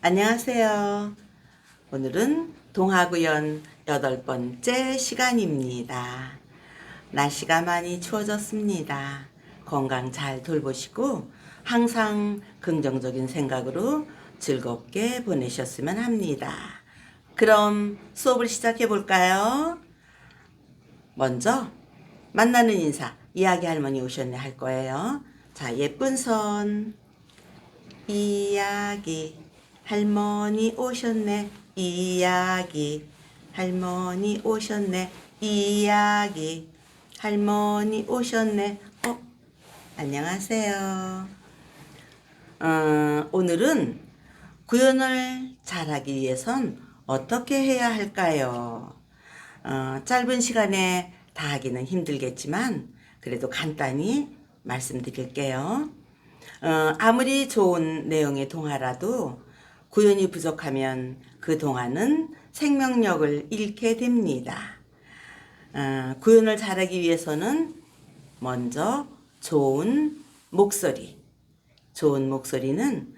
안녕하세요. 오늘은 동화구연 8번째 시간입니다. 날씨가 많이 추워졌습니다. 건강 잘 돌보시고 항상 긍정적인 생각으로 즐겁게 보내셨으면 합니다. 그럼 수업을 시작해 볼까요? 먼저 만나는 인사, 이야기 할머니 오셨네 할 거예요. 자, 예쁜 손, 이야기, 할머니 오셨네, 이야기, 할머니 오셨네, 이야기, 할머니 오셨네. 안녕하세요. 오늘은 구연을 잘하기 위해선 어떻게 해야 할까요? 짧은 시간에 다 하기는 힘들겠지만 그래도 간단히 말씀드릴게요. 아무리 좋은 내용의 동화라도 구연이 부족하면 그 동화는 생명력을 잃게 됩니다. 구연을 잘하기 위해서는 먼저 좋은 목소리. 좋은 목소리는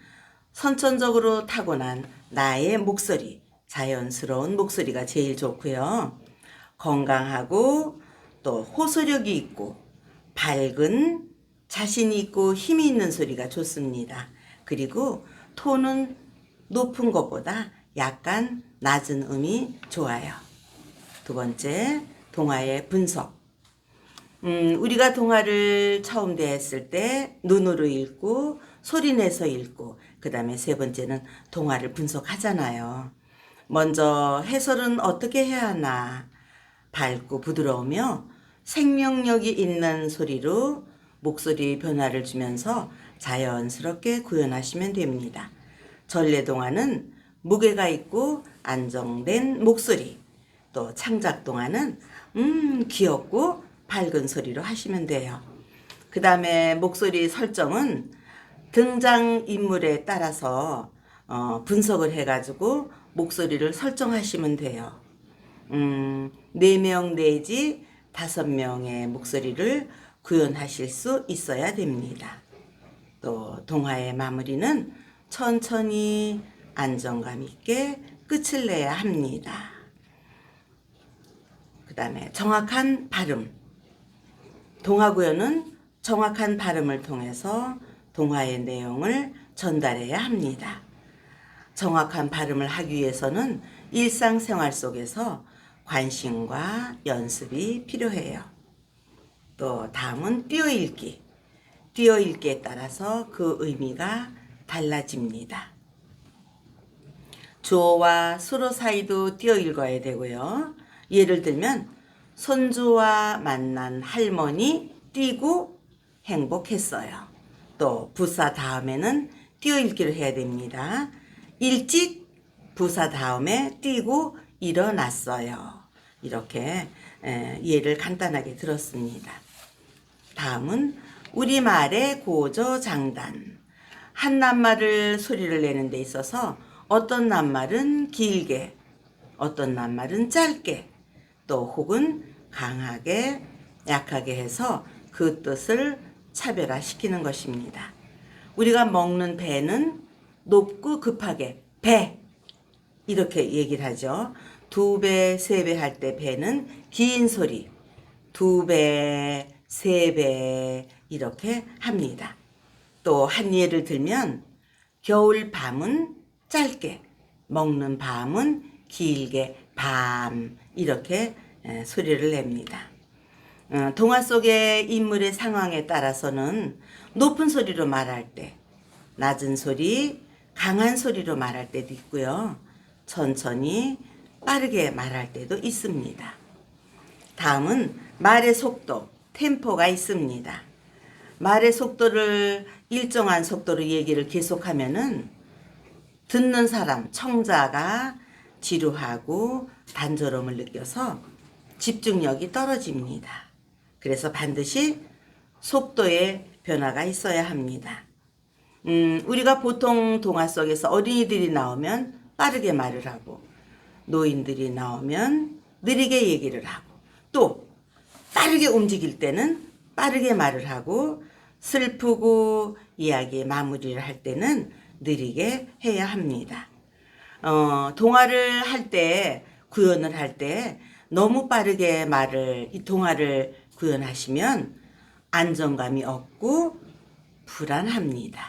선천적으로 타고난 나의 목소리, 자연스러운 목소리가 제일 좋고요. 건강하고 또 호소력이 있고 밝은 자신 있고 힘이 있는 소리가 좋습니다. 그리고 톤은 높은 것보다 약간 낮은 음이 좋아요. 두 번째, 동화의 분석. 우리가 동화를 처음 대했을 때 눈으로 읽고 소리내서 읽고 그 다음에 세 번째는 동화를 분석하잖아요. 먼저 해설은 어떻게 해야 하나. 밝고 부드러우며 생명력이 있는 소리로 목소리 변화를 주면서 자연스럽게 구현하시면 됩니다. 전래동화는 무게가 있고 안정된 목소리, 또 창작동화는 귀엽고 밝은 소리로 하시면 돼요. 그 다음에 목소리 설정은 등장인물에 따라서 분석을 해가지고 목소리를 설정하시면 돼요. 4명 내지 5명의 목소리를 구현하실 수 있어야 됩니다. 또 동화의 마무리는 천천히 안정감 있게 끝을 내야 합니다. 그 다음에 정확한 발음. 동화 구현은 정확한 발음을 통해서 동화의 내용을 전달해야 합니다. 정확한 발음을 하기 위해서는 일상생활 속에서 관심과 연습이 필요해요. 또 다음은 띄어읽기. 띄어읽기에 따라서 그 의미가 달라집니다. 주어와 수로 사이도 띄어읽어야 되고요. 예를 들면 손주와 만난 할머니 뛰고 행복했어요. 또 부사 다음에는 띄어읽기를 해야 됩니다. 일찍 부사 다음에 뛰고 일어났어요. 이렇게 예를 간단하게 들었습니다. 다음은 우리말의 고조장단. 한 낱말을 소리를 내는 데 있어서 어떤 낱말은 길게, 어떤 낱말은 짧게, 또 혹은 강하게, 약하게 해서 그 뜻을 차별화시키는 것입니다. 우리가 먹는 배는 높고 급하게 배 이렇게 얘기를 하죠. 2배, 3배 할 때 배는 긴 소리, 2배, 3배 이렇게 합니다. 또 한 예를 들면 겨울 밤은 짧게, 먹는 밤은 길게 밤 이렇게 소리를 냅니다. 동화 속의 인물의 상황에 따라서는 높은 소리로 말할 때, 낮은 소리, 강한 소리로 말할 때도 있고요. 천천히 빠르게 말할 때도 있습니다. 다음은 말의 속도, 템포가 있습니다. 말의 속도를 일정한 속도로 얘기를 계속하면은 듣는 사람, 청자가 지루하고 단조로움을 느껴서 집중력이 떨어집니다. 그래서 반드시 속도의 변화가 있어야 합니다. 우리가 보통 동화 속에서 어린이들이 나오면 빠르게 말을 하고 노인들이 나오면 느리게 얘기를 하고 또 빠르게 움직일 때는 빠르게 말을 하고 슬프고 이야기의 마무리를 할 때는 느리게 해야 합니다. 동화를 할 때, 구연을 할 때 너무 빠르게 이 동화를 구연하시면 안정감이 없고 불안합니다.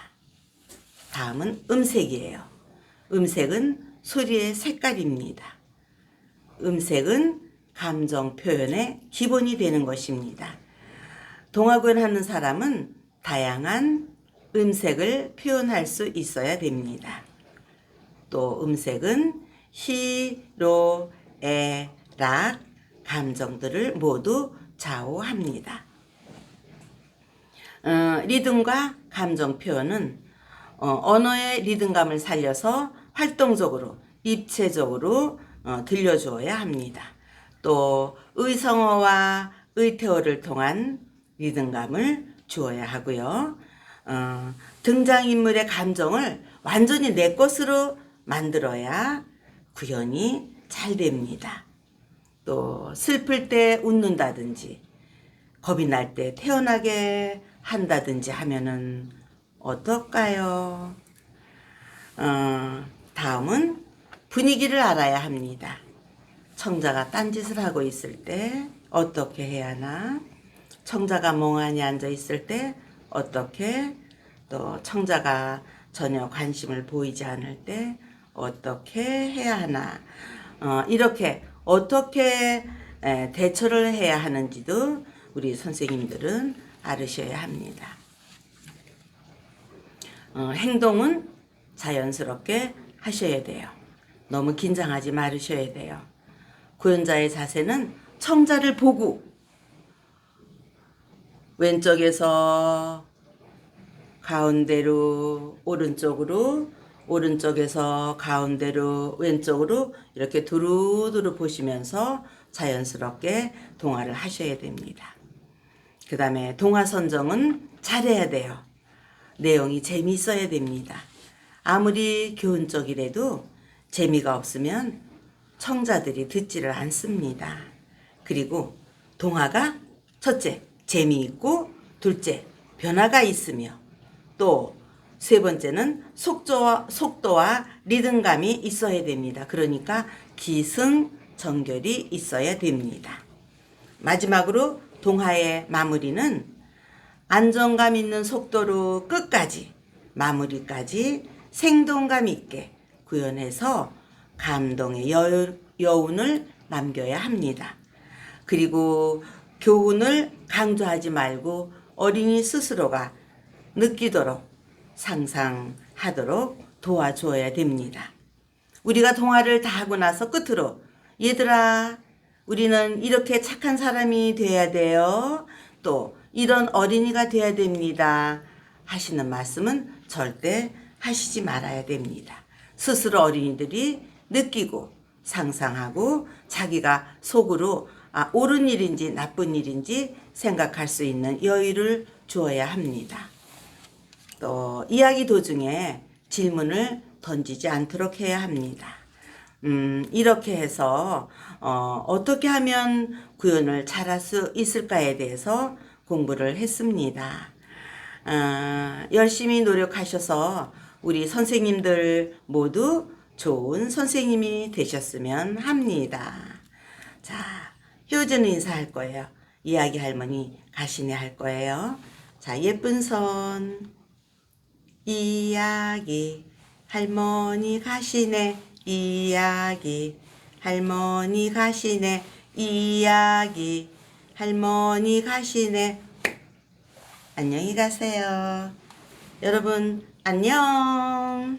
다음은 음색이에요. 음색은 소리의 색깔입니다. 음색은 감정 표현의 기본이 되는 것입니다. 동화 구연하는 사람은 다양한 음색을 표현할 수 있어야 됩니다. 또 음색은 희, 로, 에, 락 감정들을 모두 좌우합니다. 리듬과 감정 표현은 언어의 리듬감을 살려서 활동적으로, 입체적으로 들려주어야 합니다. 또 의성어와 의태어를 통한 리듬감을 주어야 하고요. 등장인물의 감정을 완전히 내 것으로 만들어야 구현이 잘 됩니다. 또 슬플 때 웃는다든지 겁이 날 때 태어나게 한다든지 하면은 어떨까요? 다음은 분위기를 알아야 합니다. 청자가 딴짓을 하고 있을 때 어떻게 해야 하나? 청자가 멍하니 앉아 있을 때 어떻게? 또 청자가 전혀 관심을 보이지 않을 때 어떻게 해야 하나? 이렇게 어떻게 대처를 해야 하는지도 우리 선생님들은 알으셔야 합니다. 행동은 자연스럽게 하셔야 돼요. 너무 긴장하지 말으셔야 돼요. 구연자의 자세는 청자를 보고 왼쪽에서 가운데로 오른쪽으로, 오른쪽에서 가운데로 왼쪽으로 이렇게 두루두루 보시면서 자연스럽게 동화를 하셔야 됩니다. 그 다음에 동화 선정은 잘해야 돼요. 내용이 재미있어야 됩니다. 아무리 교훈적이라도 재미가 없으면 청자들이 듣지를 않습니다. 그리고 동화가 첫째, 재미있고 둘째, 변화가 있으며 또 세 번째는 속도와 리듬감이 있어야 됩니다. 그러니까 기승전결이 있어야 됩니다. 마지막으로 동화의 마무리는 안정감 있는 속도로 끝까지 마무리까지 생동감 있게 구현해서 감동의 여운을 남겨야 합니다. 그리고 교훈을 강조하지 말고 어린이 스스로가 느끼도록 상상하도록 도와줘야 됩니다. 우리가 동화를 다 하고 나서 끝으로 얘들아 우리는 이렇게 착한 사람이 돼야 돼요. 또 이런 어린이가 돼야 됩니다. 하시는 말씀은 절대 하시지 말아야 됩니다. 스스로 어린이들이 느끼고 상상하고 자기가 속으로 옳은 일인지 나쁜 일인지 생각할 수 있는 여유를 주어야 합니다. 또 이야기 도중에 질문을 던지지 않도록 해야 합니다. 이렇게 해서 어떻게 하면 구현을 잘할 수 있을까에 대해서 공부를 했습니다. 열심히 노력하셔서 우리 선생님들 모두 좋은 선생님이 되셨으면 합니다. 자, 효주는 인사할 거예요. 이야기 할머니 가시네 할 거예요. 자, 예쁜 손. 이야기 할머니 가시네. 이야기 할머니 가시네. 이야기 할머니 가시네. 안녕히 가세요. 여러분 안녕.